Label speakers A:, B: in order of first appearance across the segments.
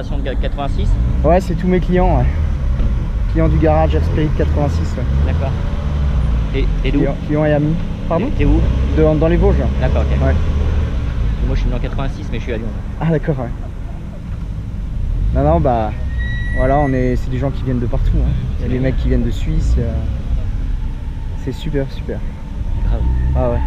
A: réservation de 86?
B: Ouais, c'est tous mes clients, ouais. Clients du garage Air Spirit 86, ouais.
A: D'accord. Et d'où?
B: Clients et amis. Pardon?
A: T'es où?
B: Dans les Vosges.
A: D'accord, ok.
B: Ouais.
A: Moi je suis dans 86 mais je suis à Lyon.
B: Ah d'accord, ouais. Non, non, bah... Voilà, c'est des gens qui viennent de partout, hein. Il y a des mecs qui viennent de Suisse. C'est super, super.
A: Grave.
B: Ah ouais.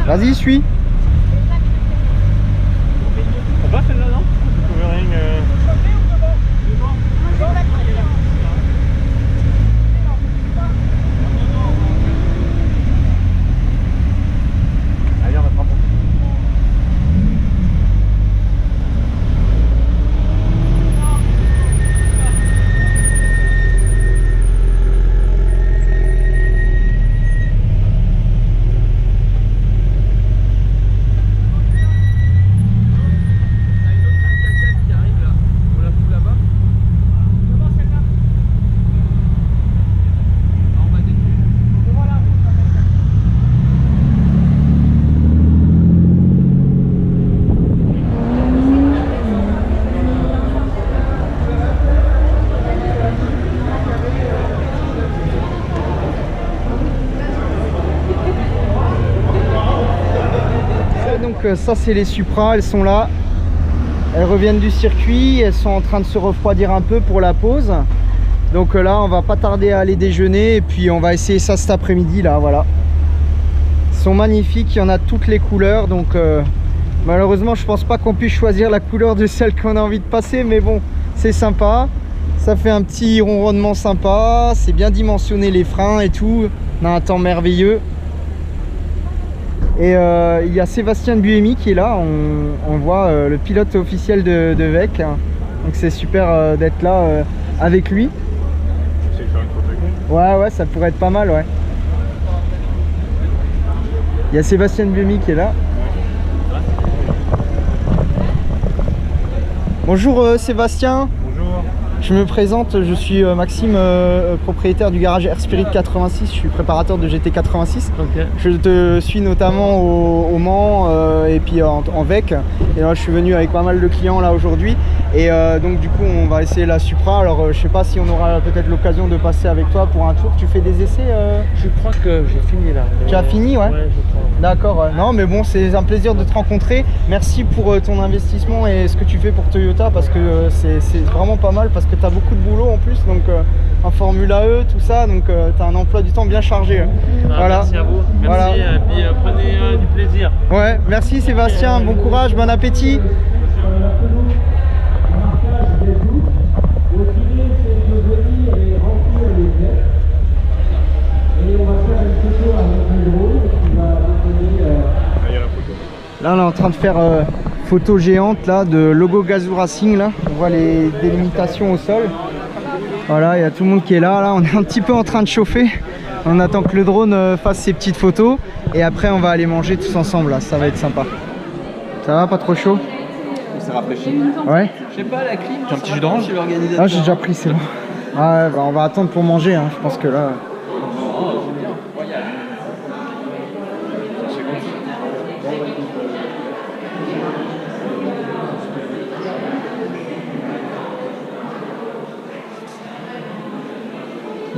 B: Vas-y, suis.
C: On va celle-là, non? Allez, on va prendre.
B: Donc ça c'est les Supra, elles sont là. Elles reviennent du circuit, elles sont en train de se refroidir un peu pour la pause. Donc là on va pas tarder à aller déjeuner et puis on va essayer ça cet après-midi là, voilà. Ils sont magnifiques, il y en a toutes les couleurs donc malheureusement je pense pas qu'on puisse choisir la couleur de celle qu'on a envie de passer, mais bon c'est sympa. Ça fait un petit ronronnement sympa, c'est bien dimensionné les freins et tout, on a un temps merveilleux. Et il y a Sébastien de Buemi qui est là, on voit le pilote officiel de VEC, hein. Donc c'est super d'être là avec lui.
C: Tu sais faire une photo avec nous?
B: Ouais, ouais, ça pourrait être pas mal, ouais. Il y a Sébastien de Buemi qui est là. Bonjour Sébastien.
C: Bonjour.
B: Je me présente, je suis Maxime, propriétaire du garage Air Spirit 86, je suis préparateur de GT86.
A: Ok.
B: Je te suis notamment au Mans et puis en VEC. Et là je suis venu avec pas mal de clients là aujourd'hui. Et donc du coup on va essayer la Supra. Alors je sais pas si on aura peut-être l'occasion de passer avec toi pour un tour. Tu fais des essais
D: Je crois que j'ai fini là.
B: Tu as fini, ouais?
D: Ouais, je crois.
B: D'accord, ouais. Non mais bon, c'est un plaisir de te rencontrer. Merci pour ton investissement et ce que tu fais pour Toyota, parce que c'est vraiment pas mal, parce que tu as beaucoup de boulot en plus, donc en Formule E, tout ça, donc tu as un emploi du temps bien chargé.
D: Ah,
B: Voilà.
D: Merci à vous. Merci,
B: Voilà.
D: et puis prenez du plaisir.
B: Ouais, merci Sébastien, bon courage, bon appétit. Là on est en train de faire photo géante là de logo Gazoo Racing là. On voit les délimitations au sol. Voilà, il y a tout le monde qui est là. Là on est un petit peu en train de chauffer. On attend que le drone fasse ses petites photos. Et après on va aller manger tous ensemble là, ça va être sympa. Ça va, pas trop chaud?
E: C'est rafraîchi.
B: Ouais.
E: Je sais pas, la clim. J'ai un petit jus d'orange.
B: Ah j'ai déjà pris, c'est bon. Ah ouais, bah, on va attendre pour manger, hein. Je pense que là...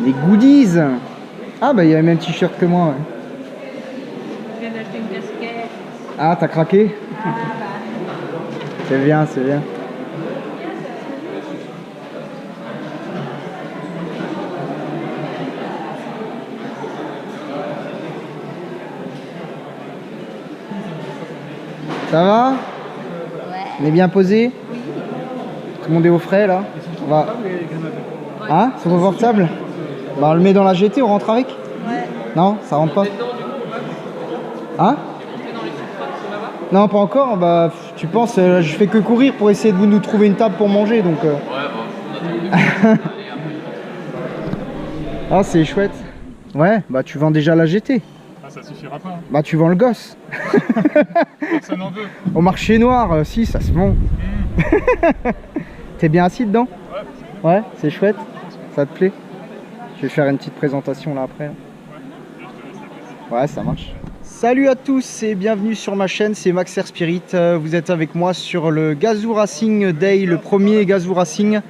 B: Les goodies. Ah bah il y a le même t-shirt que moi, ouais.
F: Je viens d'acheter une casquette.
B: Ah, t'as craqué? C'est bien, c'est bien. Ça va?
F: Ouais.
B: On est bien posé? Oui. Tout le monde est au frais là? On va... Hein? C'est confortable? Bah on le met dans la GT, on rentre avec?
F: Ouais.
B: Non? Ça rentre pas? Hein? Non, pas encore. Bah, tu penses, je fais que courir pour essayer de nous trouver une table pour manger, donc.
E: Ouais, bon, on a trouvé.
B: Ah, c'est chouette. Ouais, bah tu vends déjà la GT.
C: Ah, ça suffira pas.
B: Bah tu vends le gosse.
C: Personne n'en veut.
B: Au marché noir, si, ça se vend. T'es bien assis dedans? Ouais, c'est chouette. Ça te plaît? Je vais faire une petite présentation là après. Ouais, ça marche. Salut à tous et bienvenue sur ma chaîne, c'est Max Air Spirit. Vous êtes avec moi sur le Gazoo Racing Day, le premier Gazoo Racing.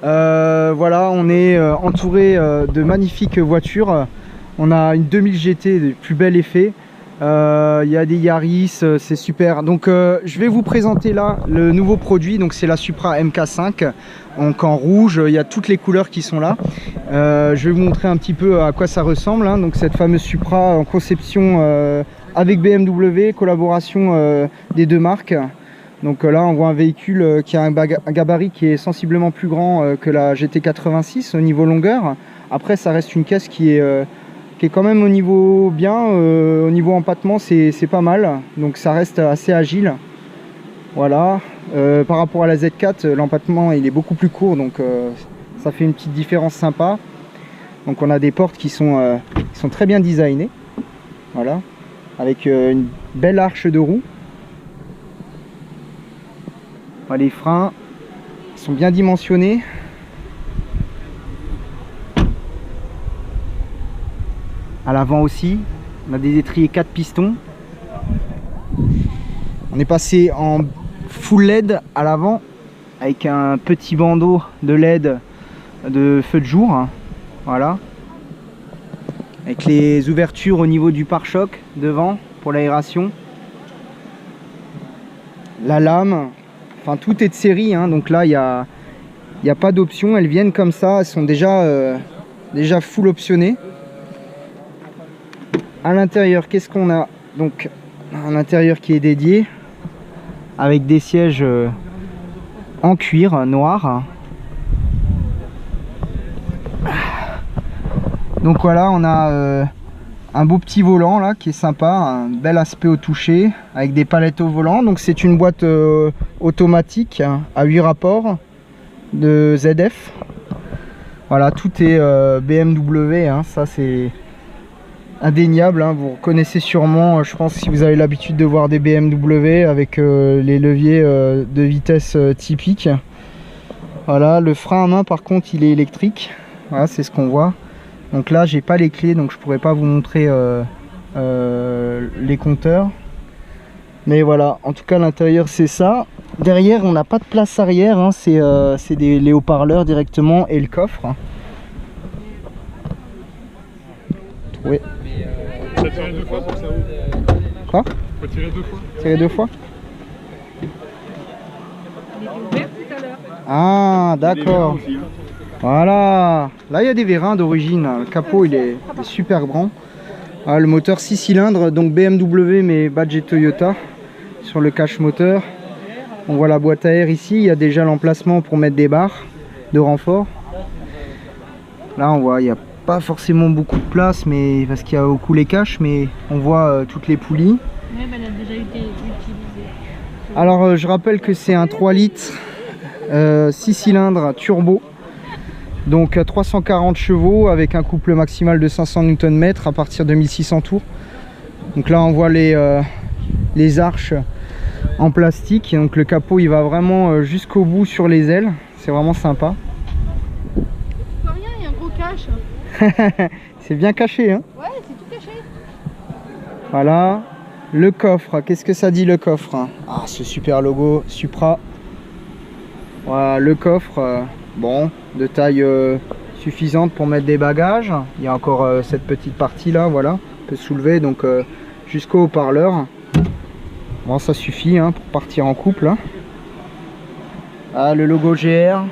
B: Voilà, on est entouré de magnifiques voitures. On a une 2000 GT de plus bel effet. Il y a des Yaris, c'est super. Donc je vais vous présenter là le nouveau produit. Donc c'est la Supra MK5. Donc en rouge, il y a toutes les couleurs qui sont là. Je vais vous montrer un petit peu à quoi ça ressemble, hein. Donc cette fameuse Supra en conception avec BMW, collaboration des deux marques. Donc là on voit un véhicule qui a un gabarit qui est sensiblement plus grand que la GT86 au niveau longueur. Après ça reste une caisse qui est quand même au niveau bien, au niveau empattement c'est pas mal. Donc ça reste assez agile. Voilà. Par rapport à la Z4, l'empattement il est beaucoup plus court, donc ça fait une petite différence sympa. Donc on a des portes qui sont très bien designées. Voilà. Avec une belle arche de roue. Les freins sont bien dimensionnés. À l'avant aussi, on a des étriers 4 pistons. On est passé en full LED à l'avant avec un petit bandeau de LED de feu de jour. Voilà. Avec les ouvertures au niveau du pare-choc devant pour l'aération. La lame. Enfin, tout est de série, hein, donc là il n'y a pas d'option, elles viennent comme ça, elles sont déjà full optionnées. À l'intérieur, qu'est-ce qu'on a? Donc un intérieur qui est dédié avec des sièges en cuir noir. Donc voilà, on a un beau petit volant là qui est sympa, un bel aspect au toucher avec des palettes au volant. Donc c'est une boîte automatique à 8 rapports de ZF. Voilà, tout est BMW, hein, ça c'est indéniable, hein. Vous reconnaissez sûrement, je pense, si vous avez l'habitude de voir des BMW avec les leviers de vitesse typiques. Voilà, le frein à main par contre il est électrique. Voilà, c'est ce qu'on voit. Donc là j'ai pas les clés, donc je pourrais pas vous montrer les compteurs. Mais voilà, en tout cas l'intérieur c'est ça. Derrière on n'a pas de place arrière, hein. C'est les haut-parleurs directement et le coffre. Oui.
C: Ça tirait 2 fois pour que ça ouvre.
B: Quoi?
C: Faut tirer 2 fois.
B: Tirer 2 fois?
F: Il était ouvert tout à l'heure.
B: Ah d'accord.
C: Aussi, hein.
B: Voilà, là il y a des vérins d'origine, le capot il est super grand. Ah, le moteur 6 cylindres, donc BMW mais badge Toyota sur le cache moteur. On voit la boîte à air ici, il y a déjà l'emplacement pour mettre des barres de renfort. Là on voit, il n'y a pas forcément beaucoup de place mais parce qu'il y a beaucoup les caches, mais on voit toutes les poulies.
F: Oui, mais elle a déjà été utilisée.
B: Alors je rappelle que c'est un 3 litres 6 cylindres turbo. Donc 340 chevaux avec un couple maximal de 500 Nm à partir de 1600 tours. Donc là on voit les arches en plastique. Donc le capot il va vraiment jusqu'au bout sur les ailes. C'est vraiment sympa.
F: Pas rien, il y a un gros cache.
B: C'est bien caché, hein?
F: Ouais, c'est tout caché.
B: Voilà. Le coffre, qu'est-ce que ça dit le coffre? Ah, ce super logo Supra. Voilà le coffre. Bon, de taille suffisante pour mettre des bagages. Il y a encore cette petite partie là, voilà, on peut soulever donc jusqu'au haut-parleur. Bon, ça suffit, hein, pour partir en couple. Hein. Ah, le logo GR.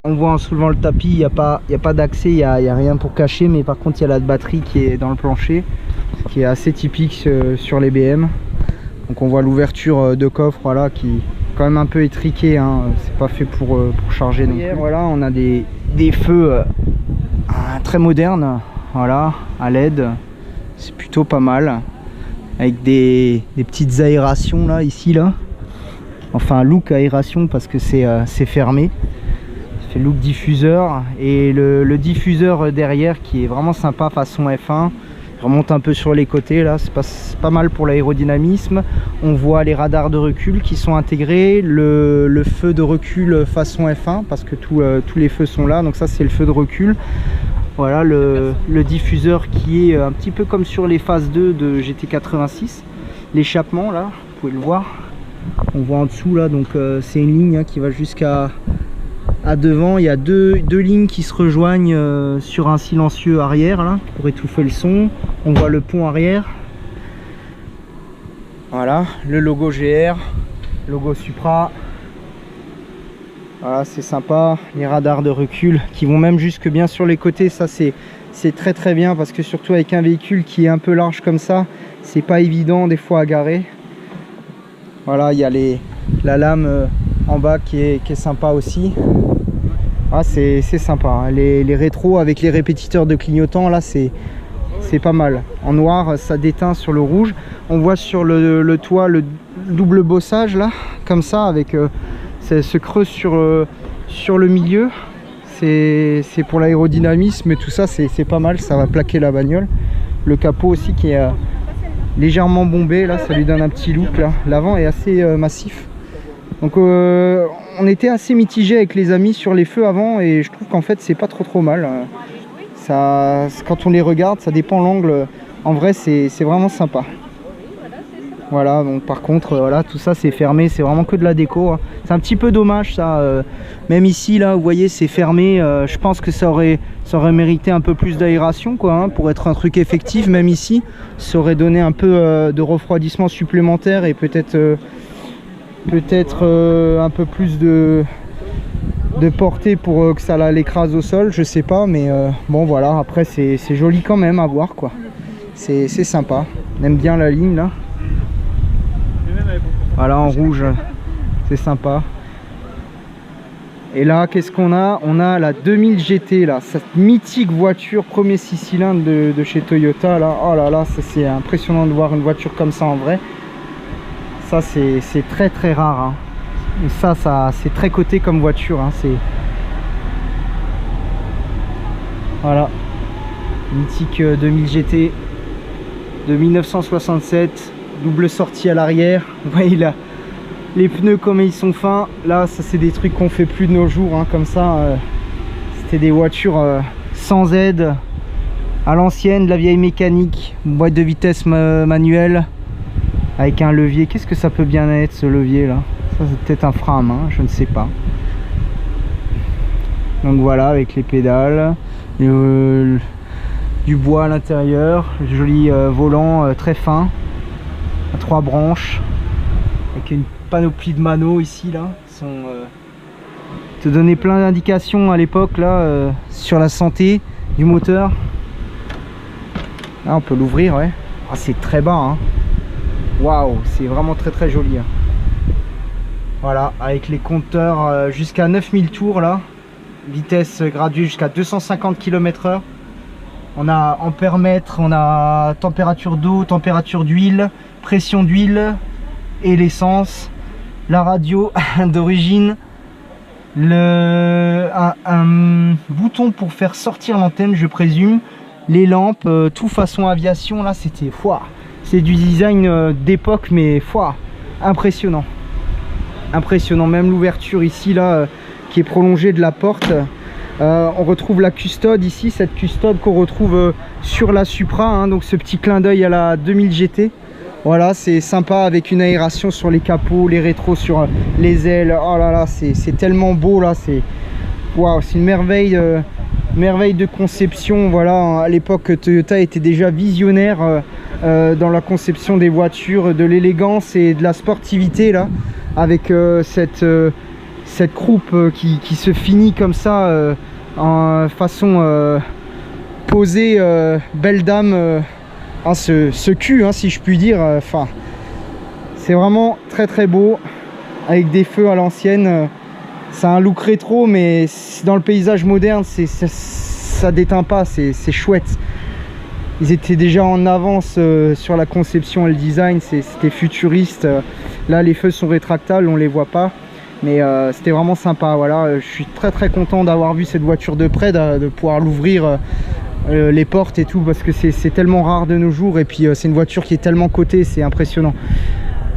B: On voit en soulevant le tapis, il n'y a pas d'accès, il n'y a rien pour cacher, mais par contre il y a la batterie qui est dans le plancher, qui est assez typique sur les BM. Donc on voit l'ouverture de coffre, voilà, qui quand même un peu étriqué, hein. C'est pas fait pour charger non plus. Voilà, on a des feux très modernes, voilà, à LED, c'est plutôt pas mal. avec des petites aérations là, ici là. Enfin look aération parce que c'est fermé. Ça fait look diffuseur et le diffuseur derrière qui est vraiment sympa façon F1. Il remonte un peu sur les côtés là, c'est pas mal pour l'aérodynamisme. On voit les radars de recul qui sont intégrés, le feu de recul façon F1 parce que tous les feux sont là, donc ça c'est le feu de recul. Voilà le diffuseur qui est un petit peu comme sur les phases 2 de GT86. L'échappement là, vous pouvez le voir. On voit en dessous là, donc c'est une ligne hein, qui va jusqu'à devant. Il y a deux lignes qui se rejoignent sur un silencieux arrière là, pour étouffer le son. On voit le pont arrière. Voilà, le logo GR, logo Supra. Voilà, c'est sympa. Les radars de recul qui vont même jusque bien sur les côtés. Ça c'est très très bien parce que surtout avec un véhicule qui est un peu large comme ça, c'est pas évident des fois à garer. Voilà, il y a la lame en bas qui est sympa aussi. Ah, c'est sympa, hein. Les rétros avec les répétiteurs de clignotants, là c'est pas mal. En noir, ça déteint sur le rouge. On voit sur le toit le double bossage là, comme ça, avec ce creux sur le milieu. C'est pour l'aérodynamisme et tout ça, c'est pas mal, ça va plaquer la bagnole. Le capot aussi qui est légèrement bombé là, ça lui donne un petit look là. L'avant est assez massif. Donc on était assez mitigé avec les amis sur les feux avant et je trouve qu'en fait c'est pas trop mal. Ça, quand on les regarde, ça dépend l'angle. En vrai c'est vraiment sympa. Voilà, donc par contre voilà, tout ça c'est fermé, c'est vraiment que de la déco hein. C'est un petit peu dommage ça, même ici là vous voyez c'est fermé. Je pense que ça aurait mérité un peu plus d'aération quoi hein, pour être un truc effectif. Même ici ça aurait donné un peu de refroidissement supplémentaire et peut-être un peu plus de portée pour que ça l'écrase au sol, je sais pas, mais bon voilà, après c'est joli quand même à voir quoi. C'est sympa, on aime bien la ligne là. Voilà en rouge, c'est sympa. Et là qu'est-ce qu'on a? On a la 2000 GT là, cette mythique voiture premier 6 cylindres de chez Toyota là. Oh là là, c'est impressionnant de voir une voiture comme ça en vrai. Ça c'est très rare hein. Et ça c'est très coté comme voiture hein. Voilà, mythique 2000 GT de 1967, double sortie à l'arrière. Vous voyez là les pneus comme ils sont fins là, ça c'est des trucs qu'on fait plus de nos jours hein, comme ça. C'était des voitures sans aide à l'ancienne, de la vieille mécanique, une boîte de vitesse manuelle avec un levier. Qu'est-ce que ça peut bien être ce levier là? Ça c'est peut-être un frein à main, je ne sais pas. Donc voilà, avec les pédales, du bois à l'intérieur, joli volant très fin à 3 branches avec une panoplie de manos ici là, te donner plein d'indications à l'époque là sur la santé du moteur. Là on peut l'ouvrir, ouais. Ah, c'est très bas hein. Waouh, c'est vraiment très joli hein. Voilà, avec les compteurs jusqu'à 9000 tours là, vitesse graduée jusqu'à 250 km/h. On a ampèremètre, on a température d'eau, température d'huile, pression d'huile et l'essence. La radio d'origine, un bouton pour faire sortir l'antenne je présume, les lampes, tout façon aviation là, c'était c'est du design d'époque mais impressionnant. Impressionnant, même l'ouverture ici là qui est prolongée de la porte. On retrouve la custode ici, cette custode qu'on retrouve sur la Supra hein, donc ce petit clin d'œil à la 2000 GT. Voilà, c'est sympa avec une aération sur les capots, les rétros sur les ailes. Oh là là, c'est tellement beau là, c'est waouh, c'est une merveille de conception. Voilà, à l'époque Toyota était déjà visionnaire dans la conception des voitures, de l'élégance et de la sportivité là, avec cette croupe qui se finit comme ça en façon posée, belle dame. Ce cul hein, si je puis dire, enfin c'est vraiment très beau avec des feux à l'ancienne. C'est un look rétro mais dans le paysage moderne ça déteint pas, c'est chouette. ils étaient déjà en avance sur la conception et le design, c'était futuriste. Là les feux sont rétractables, on les voit pas, mais c'était vraiment sympa. Voilà, je suis très content d'avoir vu cette voiture de près, de pouvoir l'ouvrir, les portes et tout, parce que c'est tellement rare de nos jours, et puis c'est une voiture qui est tellement cotée, c'est impressionnant.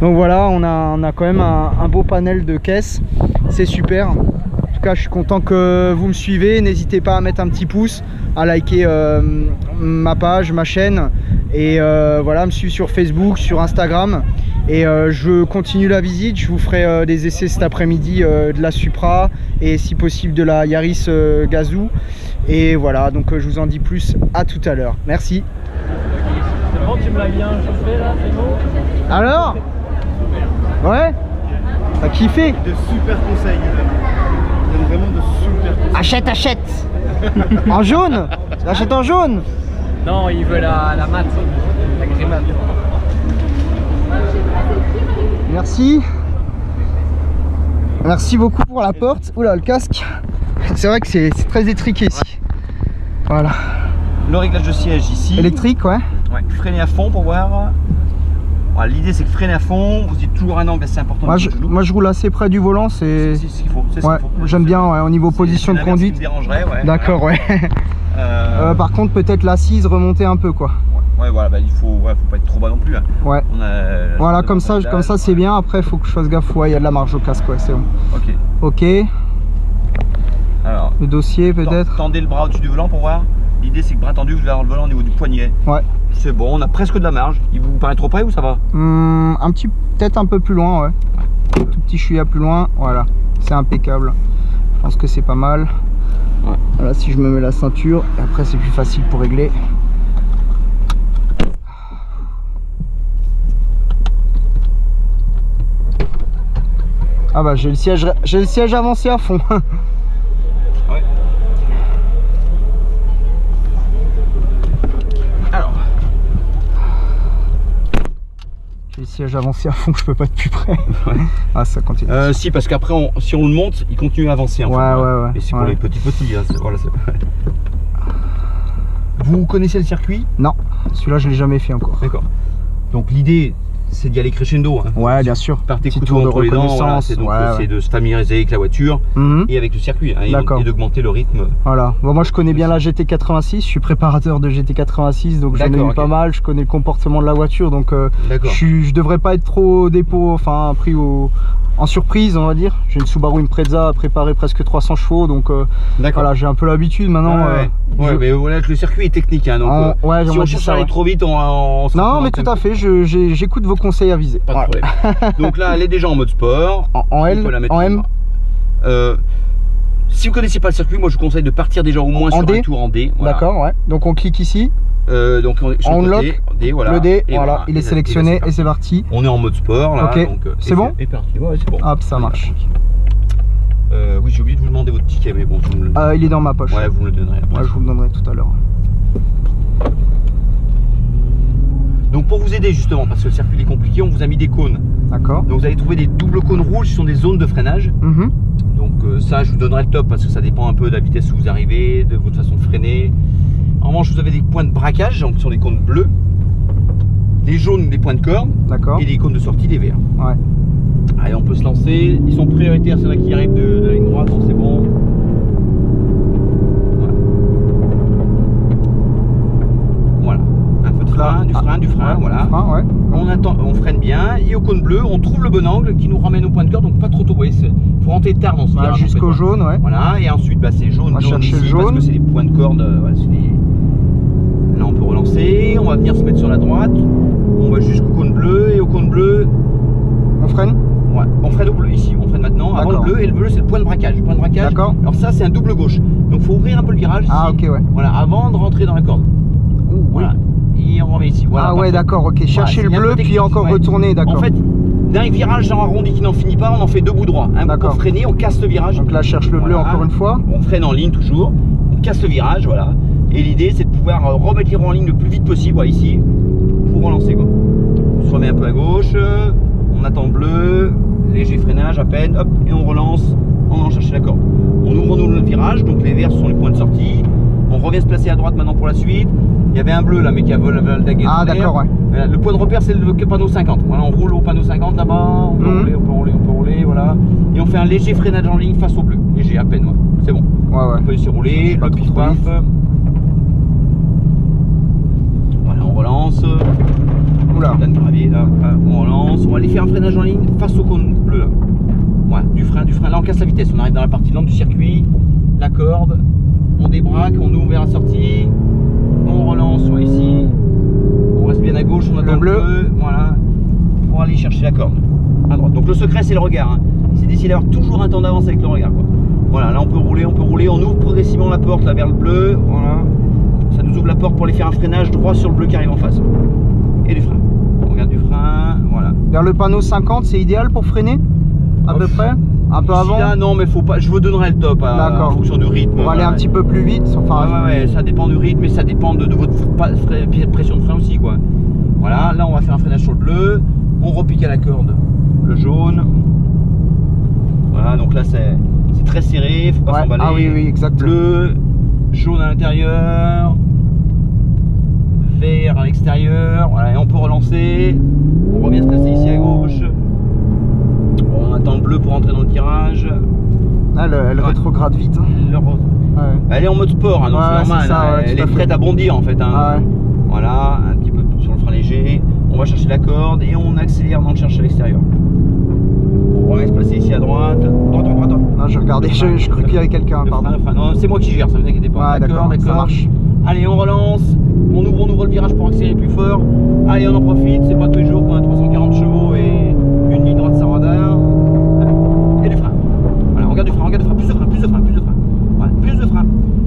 B: Donc voilà, on a quand même un beau panel de caisse, c'est super. En tout cas, je suis content que vous me suivez. N'hésitez pas à mettre un petit pouce, à liker ma page, ma chaîne, et voilà, me suivre sur Facebook, sur Instagram. Et je continue la visite, je vous ferai des essais cet après-midi de la Supra et si possible de la Yaris Gazoo. Et voilà, donc je vous en dis plus à tout à l'heure. Merci.
D: C'est bon, tu me l'as bien chauffé là, c'est bon?
B: Alors? Ouais? T'as kiffé?
G: De super conseils, il donne vraiment de super conseils.
B: Achète! En jaune? Achète en jaune?
D: Non, il veut la mat, la gris mat.
B: Merci. Merci beaucoup pour la porte. Oula, le casque. C'est vrai que c'est très étriqué ici. Voilà.
G: Le réglage de siège ici.
B: Électrique, ouais.
G: Ouais, freinez à fond pour voir. Voilà, l'idée c'est que freiner à fond, vous dites toujours un angle, c'est important.
B: Moi je roule assez près du volant, c'est
G: ce qu'il faut.
B: Ouais, j'aime bien, ouais, au niveau position de conduite.
G: Ça me dérangerait, ouais.
B: D'accord, ouais. Par contre, peut-être l'assise remonter un peu, quoi.
G: Ouais, voilà, bah, il faut pas être trop bas non plus. Hein.
B: Ouais. Voilà, comme ça c'est bien. Après, il faut que je fasse gaffe. Ouais, il y a de la marge au casque, ouais, c'est bon.
G: Ok.
B: Ok.
G: Alors,
B: le dossier peut-être.
G: Tendez le bras au-dessus du volant pour voir. L'idée c'est que bras tendu, vous allez avoir le volant au niveau du poignet. Ouais. C'est bon, on a presque de la marge. Il vous paraît trop près ou ça va?
B: Peut-être un peu plus loin, ouais. Un tout petit chouïa plus loin, voilà. C'est impeccable. Je pense que c'est pas mal. Ouais. Voilà, si je me mets la ceinture, et après c'est plus facile pour régler. Ah bah j'ai le siège avancé à fond.
G: Ouais. Alors.
B: J'ai le siège avancé à fond, je peux pas être plus près. Ouais. Ah ça continue.
G: Si, parce qu'après si on le monte, il continue à avancer. En fait,
B: ouais.
G: Et c'est pour les petits. Hein, voilà, vous connaissez le circuit?
B: Non, celui-là je l'ai jamais fait encore.
G: D'accord. Donc l'idée c'est d'y aller crescendo. Hein.
B: Ouais, bien sûr.
G: Par tes couteaux entre les dents, voilà, c'est de se familiariser avec la voiture et avec le circuit, hein, et d'augmenter le rythme.
B: Voilà. Bon, moi je connais bien la GT86, je suis préparateur de GT86, donc j'en ai eu pas mal, je connais le comportement de la voiture, donc je devrais pas être trop au dépôt, enfin pris en surprise, on va dire. J'ai une Subaru Impreza préparée presque 300 chevaux, donc voilà, j'ai un peu l'habitude maintenant.
G: Ouais, mais voilà, le circuit est technique, hein, donc si on cherche à aller trop vite, on se
B: non, mais tout à fait, j'écoute vos conseils avisés.
G: Pas de problème. Donc là, elle est déjà en mode sport.
B: En L, en M.
G: Si vous connaissez pas le circuit, moi je vous conseille de partir déjà au moins sur un tour en D. Voilà.
B: D'accord, ouais. Donc on clique ici.
G: Donc on
B: unlock
G: D, voilà.
B: Le D, voilà, il est sélectionné et c'est parti.
G: On est en mode sport là.
B: Ok, c'est bon?
G: Et parti, ouais, c'est bon.
B: Hop, ça marche.
G: Oui, j'ai oublié de vous demander votre ticket, mais bon,
B: il est dans ma poche.
G: Ouais, vous me le donnerez après.
B: Ouais, je vous le donnerai tout à l'heure.
G: Donc pour vous aider justement, parce que le circuit est compliqué, on vous a mis des cônes. D'accord. Donc vous allez trouver des doubles cônes rouges, ce sont des zones de freinage. Donc ça, je vous donnerai le top parce que ça dépend un peu de la vitesse où vous arrivez, de votre façon de freiner. En revanche, vous avez des points de braquage, donc qui sont des cônes bleus, des jaunes, des points de corde, et des cônes de sortie, des verts. Ouais. Allez, on peut se lancer. Ils sont prioritaires, c'est là qui arrivent de la ligne droite, donc c'est bon. Voilà. Un peu de frein, du frein, voilà.
B: Ouais.
G: On attend, on freine bien, et au cône bleu, on trouve le bon angle qui nous ramène au point de corde, donc pas trop tôt. Il faut rentrer tard dans ce virage.
B: Jusqu'au jaune, ouais.
G: Voilà, et ensuite c'est jaune,
B: on va
G: jaune
B: chercher
G: ici,
B: le jaune.
G: parce que c'est des points de corde. Voilà, là on peut relancer, on va venir se mettre sur la droite, on va jusqu'au cône bleu, et au cône bleu
B: on freine.
G: Ouais, on freine au bleu ici, on freine maintenant avant le bleu, et le bleu c'est le point de braquage.
B: D'accord.
G: Alors ça c'est un double gauche, donc faut ouvrir un peu le virage ici.
B: Ah ok, ouais.
G: Voilà, avant de rentrer dans la corde. Voilà, et on remet ici. Voilà,
B: ouais, d'accord, ok. Chercher le bleu puis encore retourner, d'accord.
G: En fait, d'un virage en arrondi qui n'en finit pas, on en fait deux bouts droits. Pour freiner, on casse le virage.
B: Donc là, cherche le bleu encore une fois.
G: On freine en ligne toujours, on casse le virage, voilà. Et l'idée c'est de pouvoir remettre les roues en ligne le plus vite possible, ici, pour relancer quoi. On se remet un peu à gauche, on attend le bleu, léger freinage à peine, hop, et on relance, on en cherche la corde. On ouvre nous le virage, donc les verts sont les points de sortie. On revient se placer à droite maintenant pour la suite. Il y avait un bleu là, mais qui a volé la dague.
B: Ah d'accord, ouais.
G: Voilà, le point de repère c'est le panneau 50. Voilà, on roule au panneau 50 là-bas, on peut rouler, on peut rouler, on peut rouler, voilà. Et on fait un léger freinage en ligne face au bleu. Léger, à peine, ouais. C'est bon.
B: Ouais, ouais.
G: On peut laisser rouler, le pif paf. Voilà, on relance.
B: Oula.
G: Plein de gravier, là, on relance. On va aller faire un freinage en ligne face au cône bleu là. Voilà, du frein. Là on casse la vitesse. On arrive dans la partie lente du circuit, la corde, on débraque, on ouvre vers la sortie, on relance, on va ici. On reste bien à gauche, on attend le bleu, voilà, pour aller chercher la corde à droite. Donc le secret c'est le regard, hein. C'est d'essayer d'avoir toujours un temps d'avance avec le regard, quoi. Voilà, là on peut rouler, on ouvre progressivement la porte là vers le bleu, voilà. Ça nous ouvre la porte pour aller faire un freinage droit sur le bleu qui arrive en face. Et du frein. On regarde du frein, voilà.
B: Vers le panneau 50, c'est idéal pour freiner à peu près. Un peu avant.
G: Là non, mais faut pas. Je vous donnerai le top en fonction du rythme.
B: On va aller un petit peu plus vite. Enfin,
G: ouais, ça dépend du rythme et ça dépend de votre pression de frein aussi, quoi. Voilà, là on va faire un freinage sur le bleu. On repique à la corde le jaune. Voilà, donc là c'est très serré, faut pas s'emballer.
B: Ah oui, oui, exactement.
G: Bleu, jaune à l'intérieur, vert à l'extérieur. Voilà, et on peut relancer. On revient se placer ici à gauche. On attend le bleu pour entrer dans le virage.
B: Ah, elle rétrograde vite. Hein.
G: Elle est en mode sport, hein, donc c'est normal.
B: Ça,
G: elle est prête à bondir en fait. Hein.
B: Ah, ouais.
G: Voilà, un petit peu sur le frein léger. On va chercher la corde et on accélère dans le chercher à l'extérieur. On va se placer ici à droite. Droite.
B: Non, je regardais, je crois qu'il y avait quelqu'un, pardon.
G: Le frein. Non, c'est moi qui gère, ça vous inquiétez pas.
B: Ah, d'accord, ça marche.
G: Allez, on relance. On ouvre le virage pour accélérer plus fort. Allez, on en profite. C'est pas tous les jours qu'on a 340 chevaux et une ligne droite sans radar. Et du frein. Voilà, on regarde du frein. Plus de frein. Voilà, plus de frein.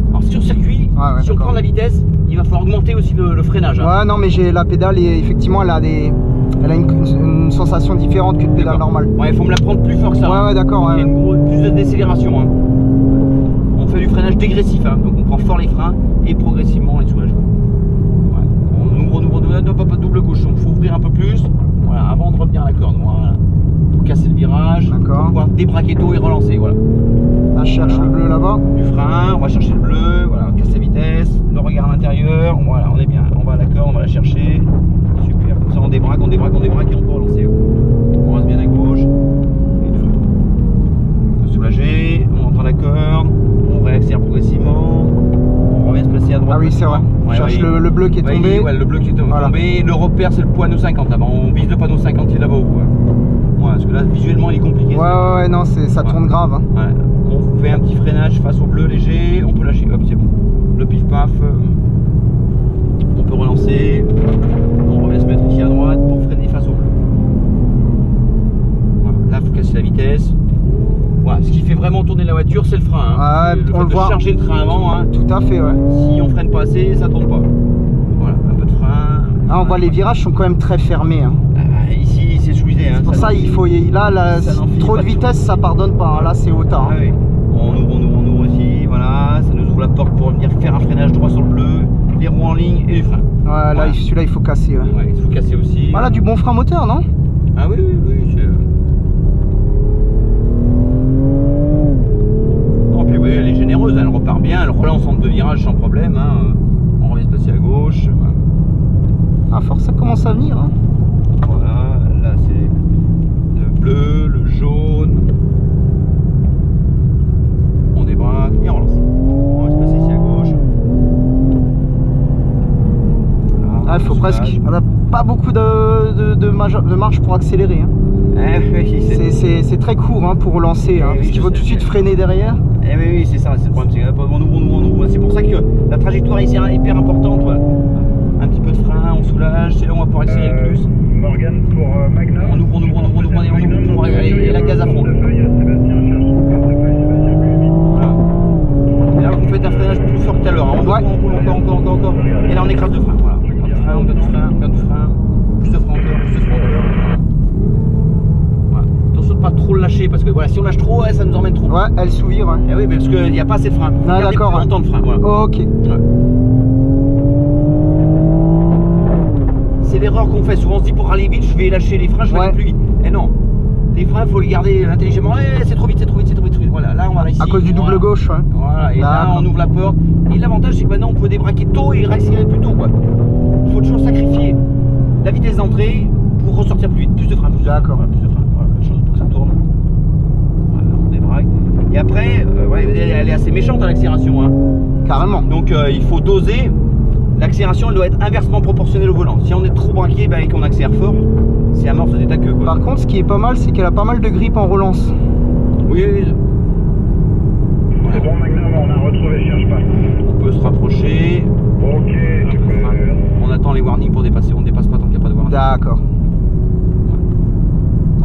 G: Alors sur circuit, si on prend la vitesse, il va falloir augmenter aussi le freinage. Hein.
B: Ouais, non, mais j'ai la pédale et effectivement, elle a une sensation différente qu'une pédale normale.
G: Ouais, il faut me la prendre plus fort que ça.
B: Ouais, d'accord.
G: Il y a plus de décélération. Hein. On fait du freinage dégressif, hein. Donc on prend fort les freins et progressivement on les soulage. Ouais. On ouvre, pas de double gauche, donc il faut ouvrir un peu plus. Voilà, avant de revenir à la corde. Voilà. Pour casser le virage, pour pouvoir débraquer tôt et relancer. Voilà.
B: Là, je cherche le bleu là-bas.
G: Du frein, on va chercher le bleu, voilà, on casse la vitesse, le regard à l'intérieur, voilà, on est bien. On va à la corde, on va la chercher. Super. Comme ça on débraque et on peut relancer. On reste bien à gauche. Et du frein. On peut soulager, on entend la corde, on réaccélère progressivement. On revient se placer à droite.
B: Ah oui, c'est vrai. On cherche le bleu qui est tombé.
G: Ouais, le bleu qui est tombé. Le repère c'est le panneau 50 là-bas. On vise le panneau 50 qui est là-bas. Ouais, parce que là visuellement il est compliqué.
B: Ouais, non, ça tourne grave. Hein.
G: Ouais. On fait un petit freinage face au bleu léger, on peut lâcher, hop, c'est bon. Le pif paf, on peut relancer. On revient se mettre ici à droite pour freiner face au bleu. Voilà. Là, il faut casser la vitesse. Voilà. Ce qui fait vraiment tourner la voiture, c'est le frein. Hein.
B: On le voit.
G: Charger le train avant. Hein.
B: Tout à fait, ouais.
G: Si on freine pas assez, ça tourne pas. Voilà, un peu de frein.
B: Ah, on voit les virages sont quand même très fermés. Hein.
G: Ici, c'est squeezé. Hein.
B: Pour ça, il faut. Là, trop de vitesse, ça pardonne pas. Hein. Là, c'est hautain.
G: Ah, oui. On ouvre ici, voilà, ça nous ouvre la porte pour venir faire un freinage droit sur le bleu, les roues en ligne et du frein.
B: Ouais, là, celui-là, il faut casser.
G: Ouais, il faut casser aussi.
B: Voilà, du bon frein moteur, non?
G: Ah oui, non, puis oui, elle est généreuse, elle repart bien, elle relance entre deux virages sans problème. Hein. On revient se passer à gauche. Voilà.
B: Ah, force, ça commence à venir. Hein.
G: Voilà, là c'est le bleu, le jaune. Et on relance. On va se passer ici à gauche. Voilà,
B: ah, il faut presque. On n'a pas beaucoup de marge pour accélérer. Hein.
G: Oui,
B: c'est très court hein, pour relancer. Hein, parce qu'il faut tout de suite freiner derrière.
G: Oui, c'est ça, c'est le problème. On ouvre. C'est pour ça que la trajectoire ici est hyper importante. Voilà. Un petit peu de frein, on soulage, c'est là où on va pouvoir accélérer le plus.
C: Morgane pour Magna.
G: On ouvre pour aller la gaz à fond. On fait un freinage plus fort que tout à l'heure. On roule encore. Et là on écrase de frein. Voilà. On garde du frein. Plus de frein encore. Voilà. Attention de pas trop le lâcher parce que voilà, si on lâche trop, ça nous emmène trop.
B: Ouais, elle s'ouvre. Hein.
G: Et oui, mais parce qu'il n'y a pas assez de frein.
B: Ah, d'accord.
G: Plus longtemps de frein. Voilà.
B: Oh, ok. Ouais.
G: C'est l'erreur qu'on fait. Souvent on se dit pour aller vite, je vais lâcher les freins, je vais aller plus vite. Et non. Les freins, il faut les garder intelligemment. C'est trop vite. voilà, là on va ici.
B: À cause du double gauche, ouais.
G: Voilà, et là on ouvre la porte. Et l'avantage c'est que maintenant on peut débraquer tôt et réaccélérer plus tôt, quoi. Il faut toujours sacrifier la vitesse d'entrée pour ressortir plus vite, plus de frein.
B: D'accord.
G: Voilà, plus de frein, voilà, la chose pour que ça tourne. Voilà, on débraque. Et après, ouais, elle est assez méchante à l'accélération, hein.
B: Carrément.
G: Donc il faut doser. L'accélération elle doit être inversement proportionnelle au volant. Si on est trop braqué et qu'on accélère fort, c'est à mort de ta queue, quoi.
B: Par contre, ce qui est pas mal, c'est qu'elle a pas mal de grippe en relance.
G: Oui, oui.
C: C'est bon, Magnum, on a retrouvé, cherche pas.
G: On peut se rapprocher.
C: Ok, super.
G: On attend les warnings pour dépasser. On ne dépasse pas tant qu'il n'y a pas de warning.
B: D'accord.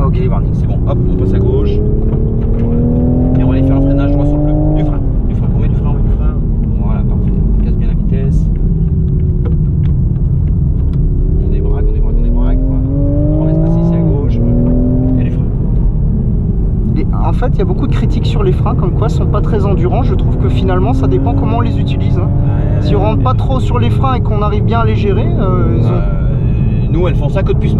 G: Ok, les warnings, c'est bon. Hop, on passe à gauche. Voilà. Et on va aller faire un freinage droit sur le bleu. Du frein. Du frein. On met du frein, on met du frein. Voilà, parfait. On casse bien la vitesse. On débraque, on débraque, on débraque. Voilà. On laisse passer ici à gauche. Voilà. Et du frein.
B: Et en fait, il y a beaucoup de critiques sur les freins, comme quoi ils sont pas très endurants. Je trouve que finalement, ça dépend comment on les utilise, hein. Si on rentre pas trop sur les freins et qu'on arrive bien à les gérer, ils ont...
G: Nous, elles font ça que depuis ce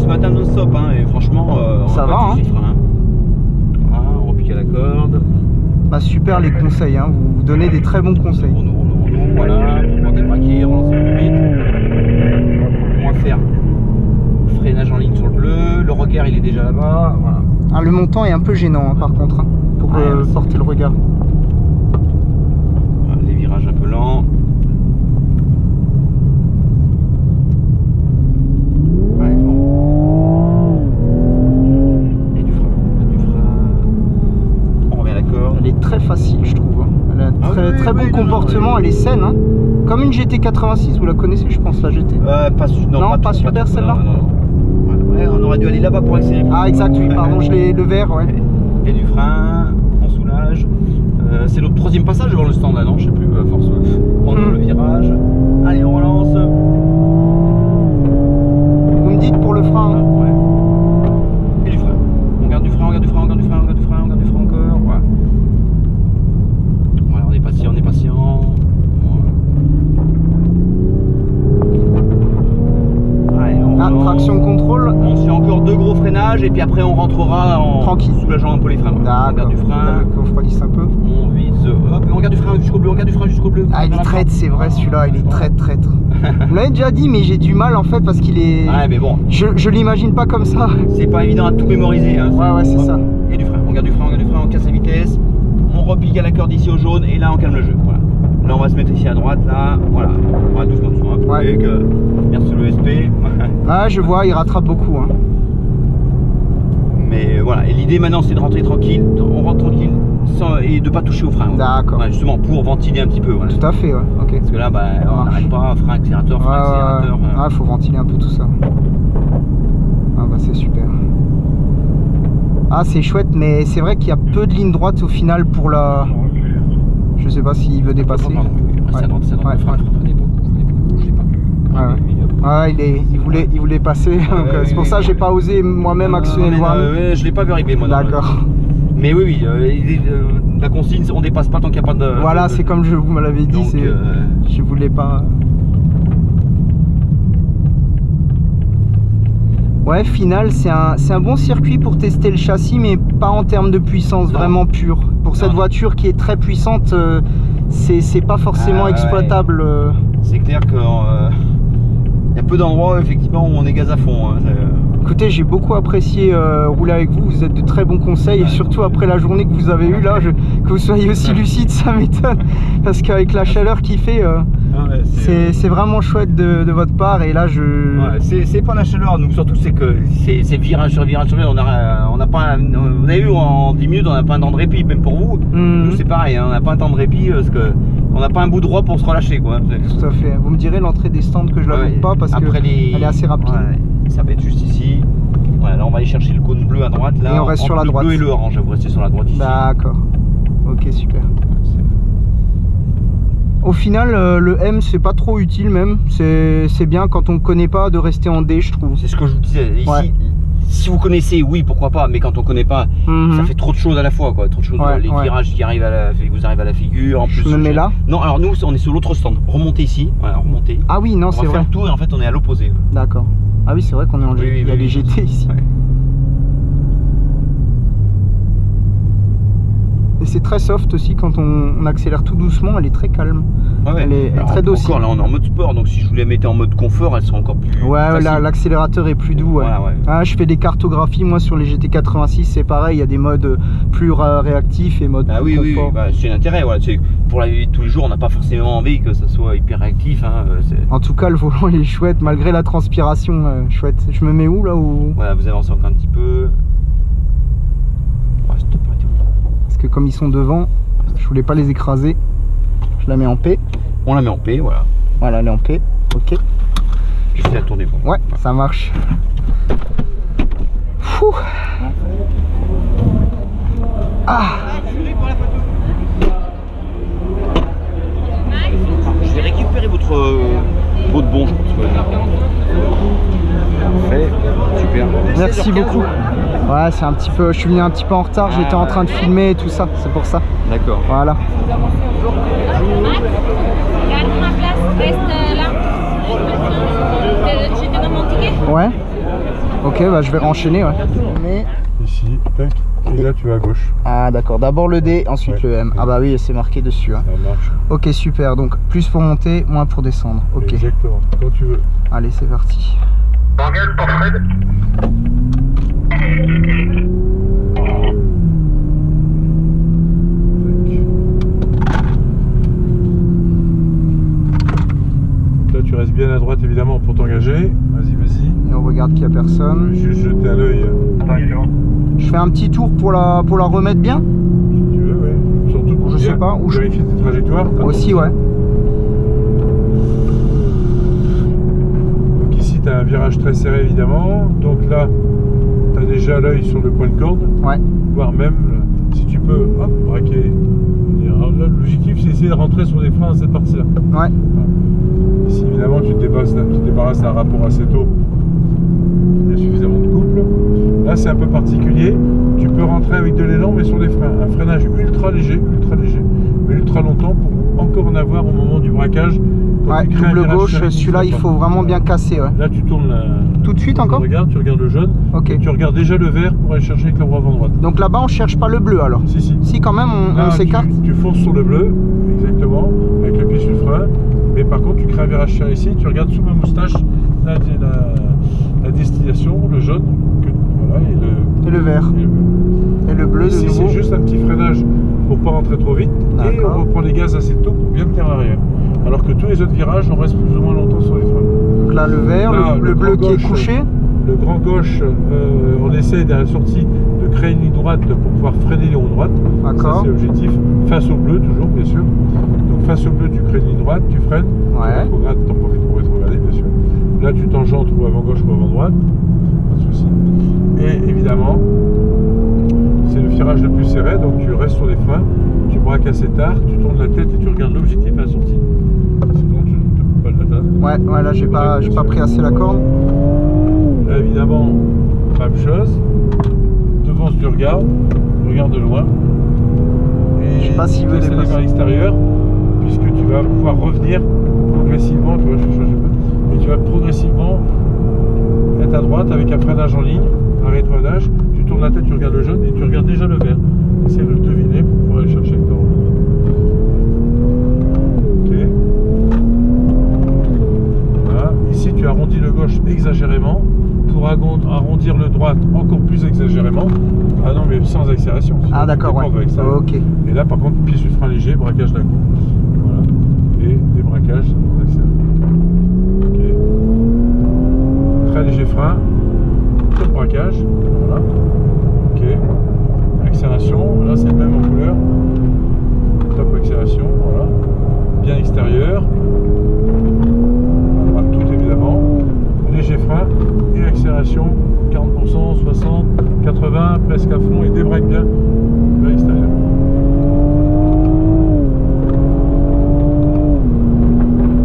G: matin non-stop, hein, et franchement,
B: ça va, hein.
G: Voilà, on repique à la corde.
B: Bah super les conseils, hein. Vous donnez des très bons conseils.
G: On ouvre, voilà, on va débraquer, on lance plus vite. On va faire freinage en ligne sur le bleu, le regard il est déjà là-bas, voilà.
B: Ah, le montant est un peu gênant, hein, par contre, hein, pour porter le regard.
G: Voilà, les virages un peu lents. Ouais, bon. Et du frein. On revient à la corde.
B: Elle est très facile, je trouve, hein. Elle a un très bon comportement,
G: non,
B: elle est saine, hein. Comme une GT86, vous la connaissez, je pense, la GT. Pas super celle-là.
G: Ouais, on aurait dû aller là-bas pour accélérer.
B: Ah exact, oui, pardon, le vert, ouais.
G: Et du frein, on soulage. C'est notre troisième passage devant le stand là, non? Je sais plus, à force. On ouvre le virage. Allez, on relance.
B: Vous me dites pour le frein, hein.
G: Ouais. Et du frein. On garde du frein, on garde du frein, on garde du frein, on garde du frein, on garde du frein encore. Voilà. Voilà, on est patient, on est patient.
B: Traction contrôle.
G: On se fait encore 2 gros freinages et puis après on rentrera en
B: tranquille,
G: soulageant un peu les freins. On garde du frein.
B: Qu'on refroidisse un peu.
G: On vise. Hop, on garde du frein jusqu'au bleu. On garde du frein jusqu'au bleu.
B: Ah, il est traître, c'est vrai, celui-là, il est traître. Vous l'avez déjà dit, mais j'ai du mal en fait parce qu'il est.
G: Ouais, mais bon.
B: Je l'imagine pas comme ça.
G: C'est pas évident à tout mémoriser, hein.
B: Ouais, c'est ça.
G: Et du frein. On garde du frein, on garde du frein, on casse la vitesse. On repique à la corde ici au jaune et là on calme le jeu. Voilà. Là on va se mettre ici à droite, là. Voilà. On va doucement, doucement.
B: Ouais.
G: Merci le SP.
B: Ah, je vois, il rattrape beaucoup, hein.
G: Mais voilà, et l'idée maintenant c'est de rentrer tranquille, on rentre tranquille et de pas toucher au frein.
B: D'accord.
G: Ouais, justement pour ventiler un petit peu. Voilà.
B: Tout à fait, ouais, ok.
G: Parce que là, bah, on n'arrête pas, frein, accélérateur, frein, accélérateur.
B: Ah, faut ventiler un peu tout ça. Ah bah c'est super. Ah, c'est chouette, mais c'est vrai qu'il y a peu de lignes droites au final pour la... Je sais pas s'il veut dépasser.
G: C'est à droite, c'est à droite. Freinez beaucoup, bougez pas.
B: Ouais, il voulait passer, donc c'est pour ça que j'ai pas osé moi-même actionner le warning.
G: Je l'ai pas vu arriver moi.
B: D'accord.
G: Mais oui, la consigne, on dépasse pas tant qu'il n'y a pas de...
B: Voilà, c'est comme vous me l'avez dit, je voulais pas... Ouais, final, c'est un bon circuit pour tester le châssis, mais pas en termes de puissance vraiment pure. Pour cette voiture qui est très puissante, c'est pas forcément exploitable.
G: Ouais. C'est clair que... il y a peu d'endroits effectivement où on est gaz à fond, hein.
B: Écoutez, j'ai beaucoup apprécié rouler avec vous, vous êtes de très bons conseils, et surtout après la journée que vous avez eue là, que vous soyez aussi lucide, ça m'étonne, parce qu'avec la chaleur qu'il fait, c'est vraiment chouette de votre part, et là
G: c'est pas la chaleur, nous surtout c'est que c'est virage sur virage sur virage, on n'a pas, vous avez vu en 10 minutes on n'a pas un temps de répit, même pour vous, nous c'est pareil, hein, on n'a pas un temps de répit parce que on n'a pas un bout droit pour se relâcher, quoi.
B: Tout à fait, vous me direz l'entrée des stands que je la loupe pas parce qu'elle est assez rapide.
G: Ça va être juste ici. Voilà, là on va aller chercher le cône bleu à droite. Là,
B: et on reste sur la droite.
G: Le bleu et le orange, vous restez sur la droite ici.
B: D'accord. Ok, super. Au final, le M c'est pas trop utile même. C'est bien quand on ne connaît pas de rester en D, je trouve.
G: C'est ce que je vous disais. Ici, si vous connaissez, oui, pourquoi pas. Mais quand on connaît pas, ça fait trop de choses à la fois, quoi. Trop de choses. Les virages qui arrivent vous arrivent à la figure. En plus,
B: je me mets là.
G: Non, alors nous, on est sur l'autre stand. Remontez ici. Voilà, remontez.
B: Ah oui, non, c'est vrai.
G: On va faire le tour et en fait, on est à l'opposé.
B: D'accord. Ah oui, c'est vrai qu'on est en GT. Il y a les GT ici.
G: Ouais.
B: Et c'est très soft aussi quand on accélère tout doucement, elle est très calme.
G: Ah ouais.
B: Elle est très docile.
G: Encore là, on est en mode sport, donc si je vous la mettais en mode confort, elle serait encore plus.
B: Ouais, l'accélérateur est plus doux. Ouais.
G: Voilà, ouais.
B: Ah, je fais des cartographies, moi sur les GT86, c'est pareil, il y a des modes plus réactifs et modes plus confort.
G: Oui, bah, c'est l'intérêt. Voilà. Pour la vie de tous les jours, on n'a pas forcément envie que ça soit hyper réactif. Hein,
B: en tout cas, le volant il est chouette, malgré la transpiration, chouette. Je me mets où là où...
G: Voilà, vous avancez encore un petit peu. Ouais, stop,
B: parce que comme ils sont devant, je voulais pas les écraser. Je la mets en P.
G: On la met en P, voilà.
B: Voilà, elle est en P. Ok.
G: Je fais la tournée. Bon.
B: Ouais, ça marche. Fou. Ah.
G: Je vais récupérer votre bon, je pense. Parfait, super.
B: Merci beaucoup. Ouais, c'est un petit peu. Je suis venu un petit peu en retard. J'étais en train de filmer et tout ça. C'est pour ça.
G: D'accord.
B: Voilà.
F: Garde ma place, reste là. Je te donne mon ticket.
B: Ouais. Ok, bah je vais renchaîner. Ouais. Mais...
H: Ici, tac, et là tu vas à gauche.
B: Ah d'accord, d'abord le D, ensuite le M. Ah bah oui, c'est marqué dessus. Hein.
H: Ça marche.
B: Ok, super. Donc plus pour monter, moins pour descendre. Ok.
H: Exactement, quand tu veux.
B: Allez, c'est parti.
C: Engage pour Fred.
H: Là tu restes bien à droite évidemment pour t'engager. Vas-y, vas-y.
B: Et on regarde qu'il n'y a personne.
H: Juste jeter un œil.
B: Je fais un petit tour pour la remettre bien.
H: Si tu veux, oui. Surtout pour
B: Je sais pas, où je-
H: vérifier tes trajectoires.
B: Aussi, ouais.
H: Donc ici tu as un virage très serré évidemment. Donc là tu as déjà l'œil sur le point de corde.
B: Ouais.
H: Voire même si tu peux hop, braquer. Alors là l'objectif c'est d'essayer de rentrer sur les freins à cette partie là.
B: Ouais.
H: Ici évidemment tu te débarrasses d'un rapport assez tôt. Il y a suffisamment de couple. Là c'est un peu particulier. Tu peux rentrer avec de l'élan mais sur des freins. Un freinage ultra léger, mais ultra longtemps pour encore en avoir au moment du braquage. Quand
B: Ouais,
H: tu crées un
B: double
H: virage
B: gauche,
H: serré,
B: celui-là il faut vraiment bien casser. Ouais.
H: Là tu tournes
B: Tout de suite encore?
H: tu regardes le jaune.
B: Ok.
H: Et tu regardes déjà le vert pour aller chercher avec la roue avant droite.
B: Donc là-bas on cherche pas le bleu alors?
H: Si.
B: Si quand même on
H: Là,
B: s'écarte.
H: tu fonces sur le bleu, exactement, avec le pied sur le frein. Mais par contre, tu crées un virage serré ici, tu regardes sous ma moustache la destination, le jaune, voilà,
B: Et le vert. Et le bleu de
H: Ici,
B: nouveau.
H: c'est juste un petit freinage pour pas rentrer trop vite. Et on reprend les gaz assez tôt pour bien tenir l'arrière. Alors que tous les autres virages, on reste plus ou moins longtemps sur les freins.
B: Donc là, le vert,
H: Là,
B: le bleu qui est couché.
H: Le grand gauche, on essaie à la sortie de créer une ligne droite pour pouvoir freiner les roues droites.
B: D'accord.
H: Ça, c'est l'objectif. Face au bleu, toujours, bien sûr. Donc face au bleu, tu crées une ligne droite, tu freines.
B: Ouais.
H: Tu en profites pour rétrograder, bien sûr. Là, tu tangentes ou avant gauche ou avant droite. Pas de souci. Et évidemment, c'est le virage le plus serré, donc tu restes sur les freins, tu braques assez tard, tu tournes la tête et tu regardes l'objectif à la sortie. Sinon, tu ne peux pas l'atteindre.
B: Ouais, là, j'ai pas pris assez la corde.
H: Là, évidemment, même chose. Devant, tu regardes de loin. Et
B: Je sais pas s'il veut
H: laisse aller
B: dépasser.
H: vers l'extérieur, puisque tu vas pouvoir revenir progressivement. Tu vois, je change un peu. Et tu vas progressivement être à droite avec un freinage en ligne, un rétroédage. Tu tournes la tête, tu regardes le jaune et tu regardes déjà le vert. Essaye de le deviner pour pouvoir aller chercher avec ta roue. Ok. Voilà. Ici, tu arrondis le gauche exagérément pour arrondir le droite encore plus exagérément. Ah non, mais sans accélération.
B: Ah d'accord, ouais. Ok.
H: Et là, par contre, pied sur frein léger, braquage d'un coup. Voilà. Et débraquage sans accélération. Ok. Très léger frein. Top braquage. Voilà. Ok. Accélération. Là, c'est le même en couleur. Top accélération. Voilà. Bien extérieur. À droite, tout évidemment. Léger frein et accélération 40%, 60, 80, presque à fond et débraque bien vers l'extérieur.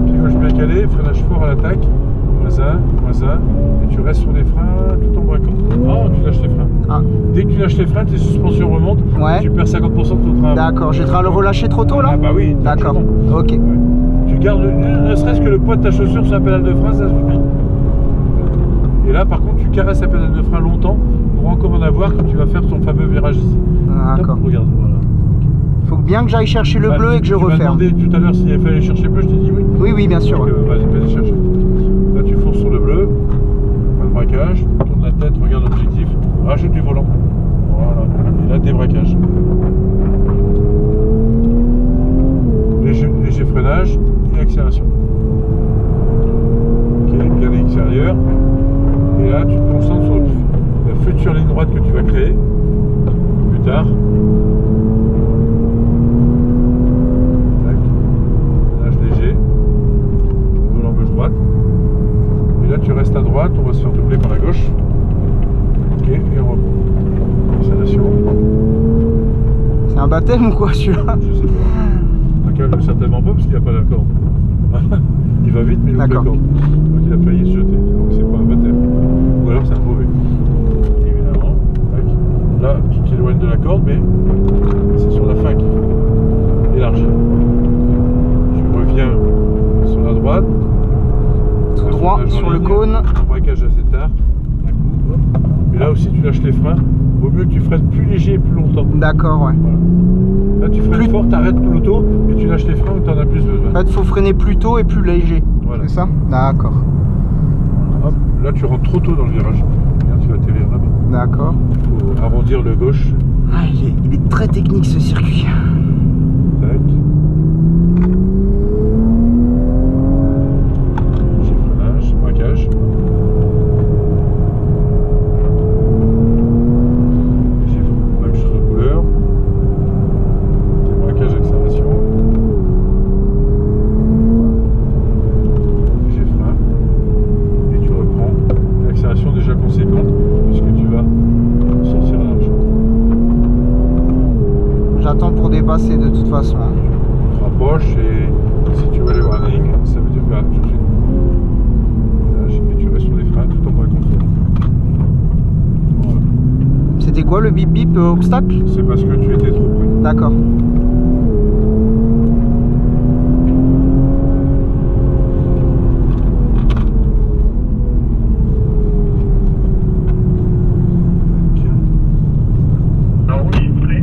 H: Pied gauche bien calé, freinage fort à l'attaque, moins 1, et tu restes sur les freins tout en braquant. Oh, tu lâches les freins.
B: Ah.
H: Dès que tu lâches les freins, tes suspensions remontent,
B: Ouais.
H: tu perds 50% de ton train.
B: D'accord, j'ai train le relâcher trop tôt là?
H: Ah bah oui,
B: D'accord,
H: largement.
B: ok.
H: Ouais. Tu gardes, ne serait-ce que le poids de ta chaussure sur la pédale de frein, ça suffit. Et là, par contre, tu caresses la pédale de frein longtemps pour encore en avoir quand tu vas faire ton fameux virage ici.
B: D'accord.
H: Hop, regarde, voilà.
B: Faut bien que j'aille chercher le
H: Bah,
B: bleu et que je
H: Tu m'as
B: referme.
H: demandé tout à l'heure s'il fallait chercher bleu, je t'ai dit oui.
B: Oui, oui, bien sûr.
H: Donc,
B: Ouais.
H: vas-y chercher. Là tu fonces sur le bleu, pas de braquage, tourne la tête, regarde l'objectif, rajoute du volant. Voilà. Et là débraquage. Léger freinage et accélération. Ok, bien à l'extérieur. Et là tu te concentres sur la future ligne droite que tu vas créer plus tard. Tac. Freinage léger. Volant gauche-droite. Et là tu restes à droite, on va se faire doubler par la gauche. Ok, et on reprend. Accélération.
B: C'est un baptême ou quoi celui-là?
H: Je sais pas. Un câble certainement pas parce qu'il n'y a pas d'accord. Il va vite mais il loupe la
B: D'accord.
H: corde. Donc il a failli se jeter. Donc c'est pas un baptême. Ou alors c'est un mauvais. Évidemment. Tac. Là tu t'éloignes de la corde mais c'est sur la fin qu'il faut élargir. Tu reviens sur la droite.
B: Tout droit
H: Freinage en
B: sur le
H: ligne,
B: cône.
H: braquage assez tard. D'un coup, hop. Et là aussi tu lâches les freins. Vaut mieux que tu freines plus léger et plus longtemps.
B: D'accord, ouais.
H: Voilà. Là tu freines fort, t'arrêtes tout l'auto et tu lâches les freins où t'en as plus besoin.
B: En fait, faut freiner plus tôt et plus léger.
H: Voilà.
B: C'est ça? D'accord.
H: Hop, là tu rentres trop tôt dans le virage. Regarde, tu vas atterrir là-bas.
B: D'accord.
H: Il faut arrondir le gauche.
B: Ah, il est très technique ce circuit.
H: Tac. J'ai freinage, braquage. J'ai même chose aux couleurs. Braquage, accélération. J'ai frein. Et tu reprends. Une accélération déjà conséquente puisque tu vas sortir large.
B: J'attends pour dépasser de toute façon.
H: Tu te rapproches et si tu vois les warnings, ça veut dire que tout de suite. Lâche et tu restes sur les freins tout en braquant fort. Voilà.
B: C'était quoi le bip bip obstacle?
H: C'est parce que tu étais trop près.
B: D'accord.
C: En route, prêt.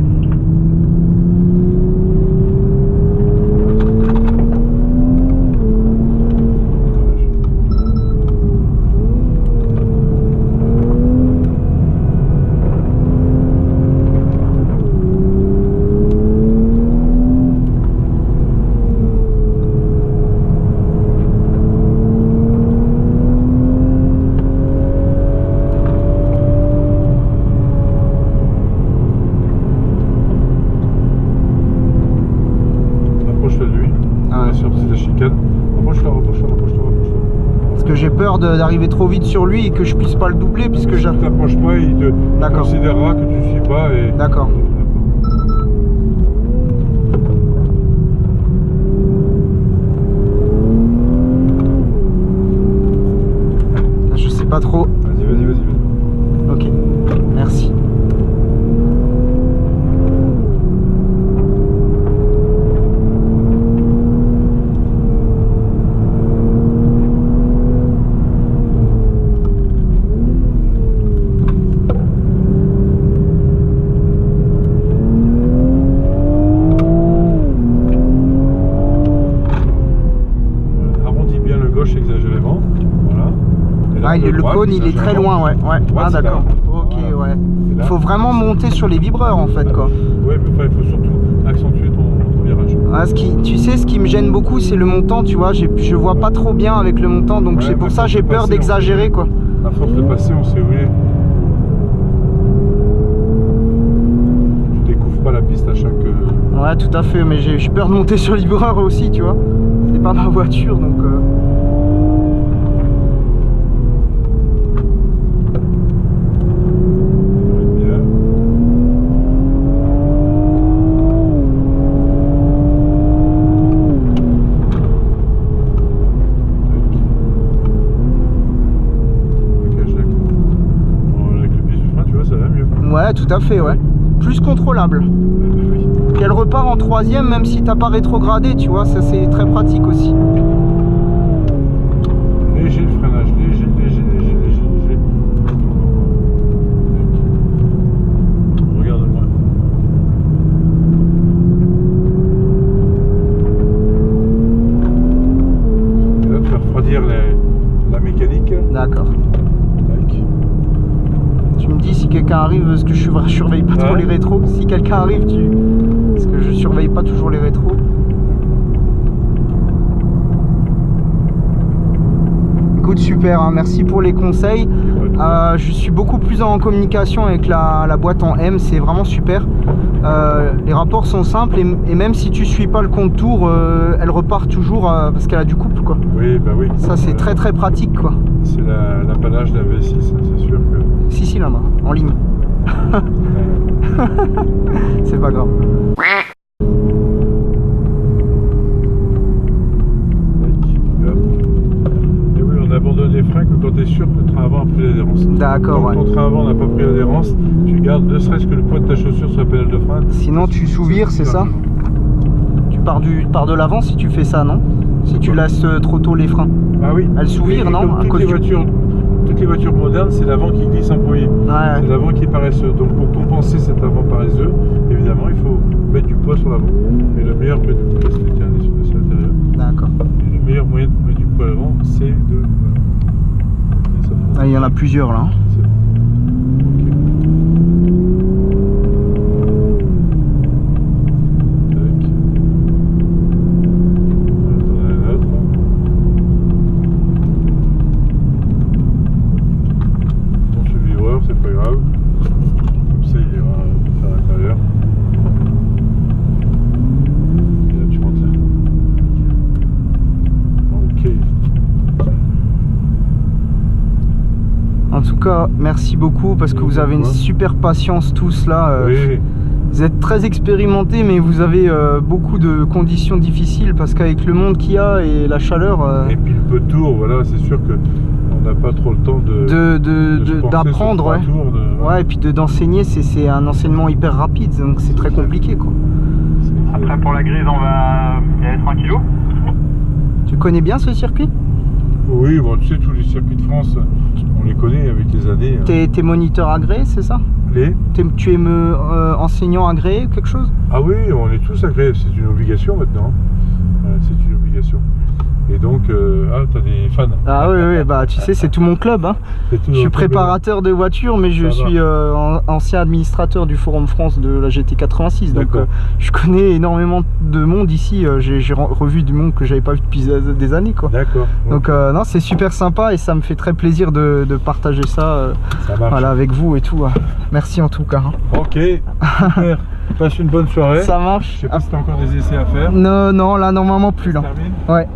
H: Rapproche-toi de lui.
B: Ah ouais.
H: Sur la chicane. Rapproche-toi, rapproche-toi, rapproche-toi, rapproche-toi.
B: Parce que j'ai peur d'arriver trop vite sur lui et que je puisse pas le doubler puisque
H: Si
B: j'ai.
H: tu t'approches pas, il te
B: D'accord.
H: considérera que tu ne suis pas et.
B: D'accord. Je sais pas trop.
H: Vas-y, vas-y, vas-y, vas-y.
B: Ok. Merci.
H: Arrondis bien le gauche exagérément. Voilà. Et là,
B: Ah, le
H: droite,
B: cône il est très
H: exagérément.
B: loin, ouais. Ouais.
H: Droite,
B: Ah,
H: c'est
B: d'accord.
H: là.
B: Ok,
H: Voilà.
B: ouais.
H: Et là,
B: Faut vraiment monter sur les vibreurs en fait, quoi.
H: Ouais, mais enfin, il faut surtout accentuer ton virage.
B: Ah, tu sais, ce qui me gêne beaucoup, c'est le montant, tu vois. Je vois pas trop bien avec le montant, donc
H: Ouais,
B: c'est pour
H: mais
B: ça
H: faut
B: j'ai
H: se
B: peur
H: passer,
B: d'exagérer, quoi.
H: À force de passer, on sait où il est. Tu découvres pas la piste à chaque.
B: Ouais, tout à fait, mais j'ai peur de monter sur les vibreurs aussi, tu vois. C'est pas ma voiture, donc.
H: Bien. Blocage d'accord. Bon, avec le pied du frein, tu vois, ça va mieux.
B: Ouais, tout à fait, ouais. Plus contrôlable.
H: Oui.
B: Qu'elle repart en troisième, même si t'as pas rétrogradé, tu vois, ça c'est très pratique aussi.
H: Léger le freinage, léger, léger, léger, léger, léger. Regarde-moi.
B: dis si quelqu'un arrive, parce que je surveille pas trop les rétros. Si quelqu'un arrive, parce que je surveille pas toujours les rétros. Écoute, super, hein, merci pour les conseils. Je suis beaucoup plus en communication avec la boîte en M, c'est vraiment super. Les rapports sont simples et même si tu suis pas le contour, elle repart toujours parce qu'elle a du couple, quoi.
H: Oui, bah oui.
B: Ça c'est très très pratique, quoi.
H: C'est l'apanage d'un V6, c'est sûr que...
B: Si, là-bas, en ligne. C'est pas grave.
H: Et oui, on abandonne les freins que quand tu es sûr que le train avant a pris l'adhérence.
B: D'accord, ouais.
H: Quand ton train avant n'a pas pris l'adhérence, tu gardes ne serait-ce que le poids de ta chaussure sur la pédale de frein.
B: Sinon tu sous-vires, c'est ça? Tu pars de l'avant si tu fais ça, non? Si tu laisses trop tôt les freins.
H: Ah oui.
B: Elle sous-vire, non?
H: Toutes les voitures modernes, c'est l'avant qui glisse en premier.
B: Ouais.
H: C'est l'avant qui est paresseux. Donc pour compenser cet avant paresseux, évidemment, il faut mettre du poids sur l'avant. Et le meilleur moyen de c'est l'intérieur.
B: D'accord.
H: Et le meilleur moyen de mettre du poids à l'avant, c'est de...
B: Ah, il y en a plusieurs là.
H: C'est bon. C'est pas grave, comme ça il ira faire l'intérieur. Et là tu rentres là. Ok.
B: En tout cas, merci beaucoup parce que vous avez une super patience tous là.
H: Oui.
B: Vous êtes très expérimentés, mais vous avez beaucoup de conditions difficiles parce qu'avec le monde qu'il y a et la chaleur.
H: Et puis le peu de tours, voilà, c'est sûr que on n'a pas trop le temps
B: d'apprendre, ouais. Ouais, et puis d'enseigner, c'est un enseignement hyper rapide, donc c'est très compliqué, quoi.
C: Après, pour la grise, on va y aller tranquillou.
B: Tu connais bien ce circuit?
H: Oui, bon, tu sais, tous les circuits de France, on les connaît avec les années.
B: T'es moniteur agréé, c'est ça? Tu es enseignant agréé, quelque chose?
H: Ah oui, on est tous agréés, c'est une obligation maintenant. C'est une obligation. Et donc, t'as des fans.
B: Ah oui, oui, bah tu sais, c'est tout mon club, hein. Je suis préparateur de voitures, mais je suis ancien administrateur du Forum France de la GT86. Donc je connais énormément de monde ici. J'ai revu du monde que j'avais pas vu depuis des années, quoi.
H: D'accord.
B: Donc non, c'est super sympa et ça me fait très plaisir de partager ça, voilà, avec vous et tout. Merci en tout cas. Hein.
H: Ok, super. Passe une bonne soirée.
B: Ça marche.
H: Je sais pas si t'as encore des essais à faire.
B: Non, là normalement plus là.
H: Termine.
B: Ouais.